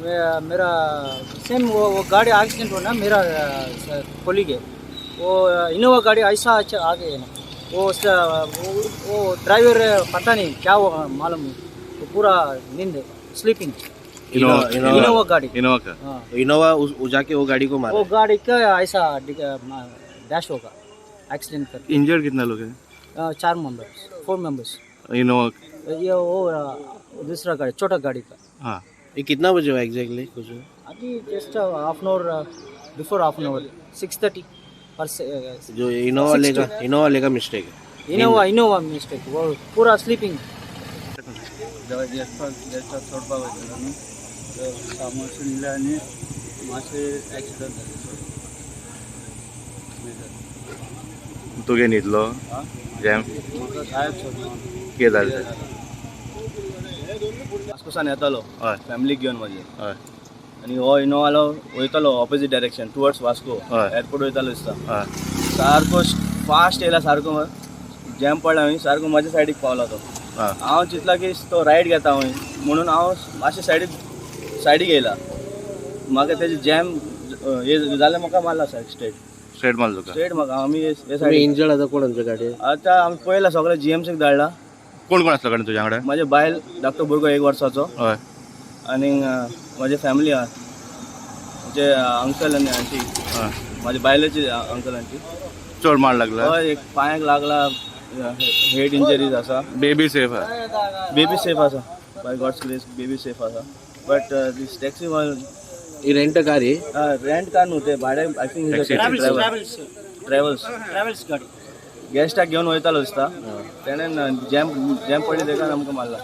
मेरा सेम वो गाड़ी एक्सीडेंट हुआ ना, मेरा कोलीग है, वो इनोवा गाड़ी ऐसा आ गई है ना, वो ड्राइवर पता नहीं क्या वो मालूम, वो पूरा नींद स्लीपिंग। इनोवा गाड़ी, इनोवा का हाँ, इनोवा जाके वो गाड़ी को मारा। वो गाड़ी का ऐसा डैश होगा, एक्सीडेंट कर। इंजर्ड कितना लोग हैं? 4 मेंबर्स। इनोवा। ये वो दूसरा गाड़ी, छोटा गाड़ी का। हाँ, ये कितना बजे हुआ एग्जैक्टली कुछ? अभी just half an hour before, half an hour 6:30 पर जो इनोवा लेगा मिस्टेक है। इनोवा मिस्टेक, वो पूरा स्लीपिंग। तुगे न्हिदलो जॅम कितें जालें? वास्कोसान येतालो हय फॅमिलीक घेवन म्हाजे, हय आनी हो इनोवालो वयतालो ऑपोजीट डायरेक्शन टुवर्ड्स वास्को, हय एअरपोर्ट वयतालो दिसता। हय सारको फास्ट येयला, सारको जॅम पडला हंय, सारको म्हाज्या सायडीक पावला तो। हां हांव चिंतला की तो रायट घेता हंय म्हणून हांव मातशे सायडीक येयला। म्हाका तेजे जॅम हे जाल्यार म्हाका मारला स्ट्रेट मारलो तुका? स्ट्रेट म्हाका। आमी हे तुम्ही सायडीक इंजर्ड आता कोणाच्या गाडी? आतां आमी पळयला सगळे जीएमसीक धाडला। कोण कोण आसलो गाडी तुज्या वांगडा? म्हाजे बायल धाकटो भुरगो 1 वर्साचो, हय आनी म्हाजी फॅमिली आहा, म्हजे अंकल आनी आंटी, हय म्हाजे बायलेचे अंकल आंटी। चड मार लागला? हय, एक पांयाक लागला, हेड इंजरीज आसा। बेबी सेफ आहा? बेबी सेफ आसा, by God's grace baby safe आसा। बट दीस टॅक्सी ही रेंट कार आहे? रेंट कार न्हू, ते भाडे आय थिंक ट्रॅव्हल्स गाड़ी। गेस्टाक घेवन वयतालो दिसता, तेणेन जॅम पडली तेका आमकां मारला।